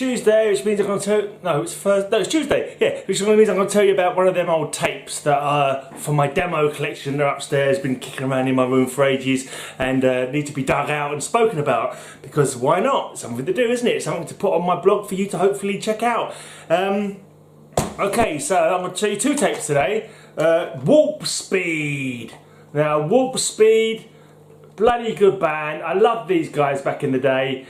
Tuesday, which means I'm going to tell you, no, it's Thursday, no, it's Tuesday, yeah, which means I'm going to tell you about one of them old tapes that are from my demo collection. They're upstairs, been kicking around in my room for ages, and need to be dug out and spoken about, because why not? It's something to do, isn't it? Something to put on my blog for you to hopefully check out. Okay, so I'm going to tell you two tapes today. Warpspeed. Now, Warpspeed, bloody good band. I loved these guys back in the day.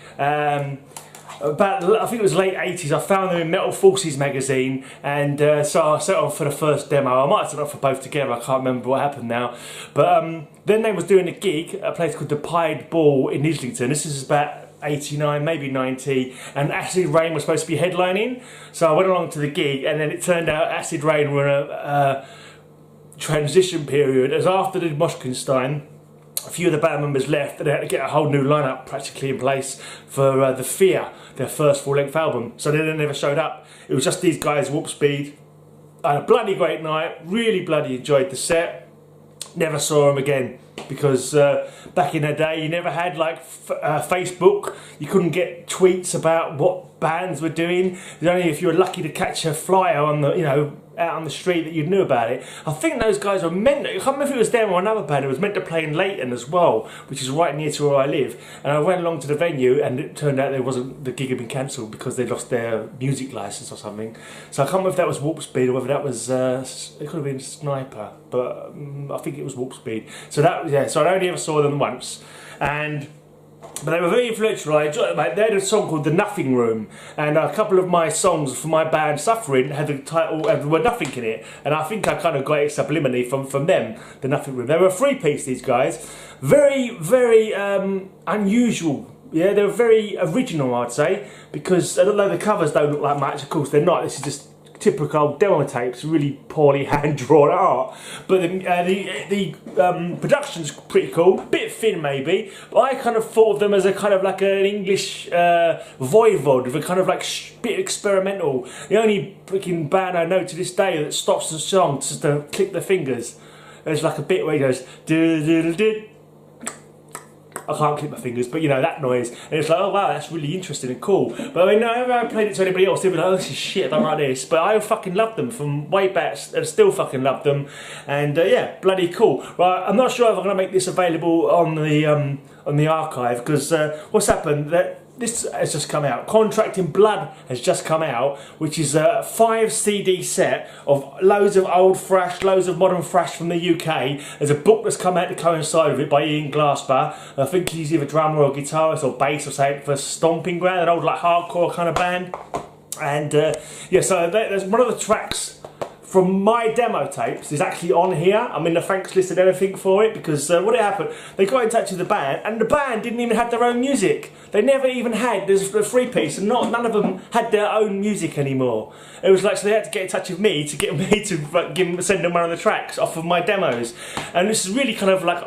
I think it was late 80s. I found them in Metal Forces magazine, and so I set off for the first demo. I might have set off for both together, I can't remember what happened now. But then they was doing a gig at a place called the Pied Ball in Islington. This is about 89, maybe 90, and Acid Rain was supposed to be headlining. So I went along to the gig, and then it turned out Acid Rain were in a transition period, as after the Moshkinstein, a few of the band members left, and they had to get a whole new lineup practically in place for The Fear, their first full-length album. So they never showed up. It was just these guys, Warpspeed. I had a bloody great night, really bloody enjoyed the set. Never saw them again, because back in the day you never had like Facebook. You couldn't get tweets about what bands were doing. It was only if you were lucky to catch a flyer on the, you know, out on the street that you knew about it. I think those guys were meant to, I can't remember if it was them or another band, it was meant to play in Leighton as well, which is right near to where I live. And I went along to the venue, and it turned out the gig had been cancelled because they lost their music licence or something. So I can't remember if that was Warpspeed or whether that was, it could have been Sniper, but I think it was Warpspeed. So that, yeah, so I only ever saw them once. But they were very influential. I enjoyed it. They had a song called The Nothing Room, and a couple of my songs for my band Suffering had the title, had the word nothing in it, and I think I kind of got it subliminally from them, The Nothing Room. They were a three-piece, these guys. Very, very unusual. Yeah, they were very original, I'd say, because although the covers don't look like much, of course they're not. This is just typical demo tapes, really poorly hand-drawn art. But the production's pretty cool, bit thin maybe, but I kind of thought of them as a kind of like an English voivod, with a kind of like bit experimental. The only freaking band I know to this day that stops the song just to click the fingers. There's like a bit where he goes do do do do. I can't click my fingers, but you know, that noise, and it's like, oh wow, that's really interesting and cool. But I mean, whenever I played it to anybody else, they'd be like, oh, this is shit, I don't like this. But I fucking loved them from way back, and still fucking love them, and yeah, bloody cool. Right, I'm not sure if I'm going to make this available on the archive, because what's happened, that this has just come out. Contracting Blood has just come out, which is a 5 CD set of loads of old thrash, loads of modern thrash from the UK. There's a book that's come out to coincide with it by Ian Glasper. I think he's either drummer or guitarist or bass or something for Stomping Ground, an old like hardcore kind of band. And yeah, so there's one of the tracks from my demo tapes is actually on here. I'm in the thanks list and everything for it, because what had happened, they got in touch with the band, and the band didn't even have their own music. They never even had, there's a three-piece, and none of them had their own music anymore. It was like, so they had to get in touch with me to get me to send them one of the tracks off of my demos. And this is really kind of like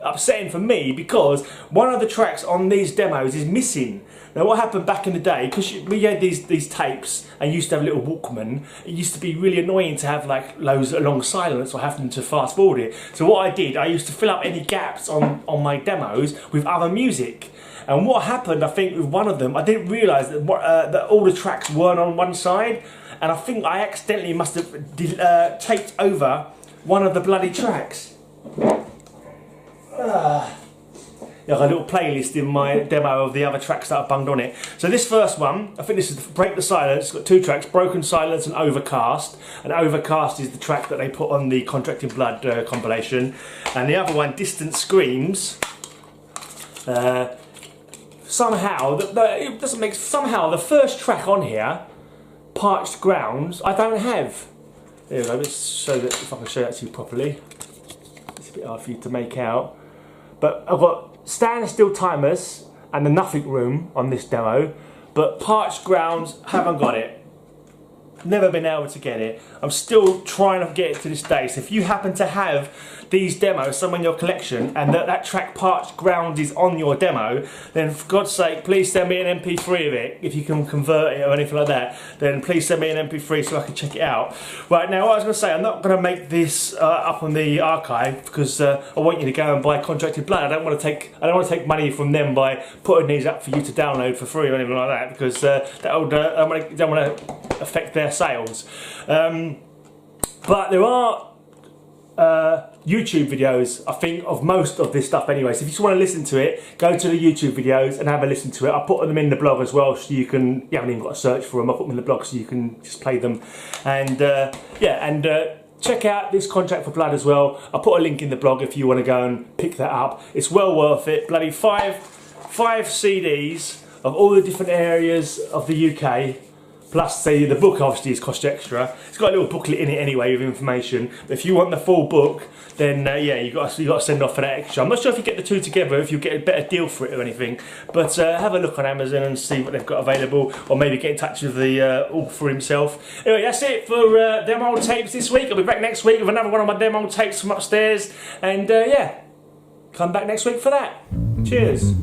upsetting for me, because one of the tracks on these demos is missing. Now what happened back in the day, because we had these tapes and used to have a little Walkman, it used to be really annoying to have like loads of long silence or having to fast forward it. So what I did, I used to fill up any gaps on my demos with other music. And what happened, I think, with one of them, I didn't realise that, that all the tracks weren't on one side, and I think I accidentally must have taped over one of the bloody tracks. Like a little playlist in my demo of the other tracks that I've bunged on it. So this first one, I think this is Break the Silence. It's got two tracks, Broken Silence and Overcast. And Overcast is the track that they put on the Contracting Blood compilation. And the other one, Distant Screams. Somehow, it doesn't make, somehow the first track on here, Parched Grounds, I don't have. There we go, let's show that, if I can show that to you properly. It's a bit hard for you to make out. But I've got Stand Still Timers and The Nothing Room on this demo, but Parched Grounds, haven't got it. Never been able to get it. I'm still trying to get it to this day. So if you happen to have these demos, some in your collection, and that track Parched Ground is on your demo, then for God's sake, please send me an MP3 of it. If you can convert it or anything like that, then please send me an MP3 so I can check it out. Right, now what I was going to say, I'm not going to make this up on the archive because I want you to go and buy Contracted Blood. I don't want to take money from them by putting these up for you to download for free or anything like that, because that would I don't want to affect their sales. But there are YouTube videos, I think, of most of this stuff anyway. So if you just want to listen to it, go to the YouTube videos and have a listen to it. I'll put them in the blog as well, so you haven't even got to search for them. I'll put them in the blog so you can just play them. And check out this Contract for Blood as well. I'll put a link in the blog if you want to go and pick that up. It's well worth it. Bloody five CDs of all the different areas of the UK. Plus, say the book obviously is cost extra. It's got a little booklet in it anyway with information. But if you want the full book, then yeah, you got to send off for that extra. I'm not sure if you get the two together, if you get a better deal for it or anything. But have a look on Amazon and see what they've got available, or maybe get in touch with the author himself. Anyway, that's it for Dem Old Tapes this week. I'll be back next week with another one of my Dem Old Tapes from upstairs. And yeah, come back next week for that. Cheers.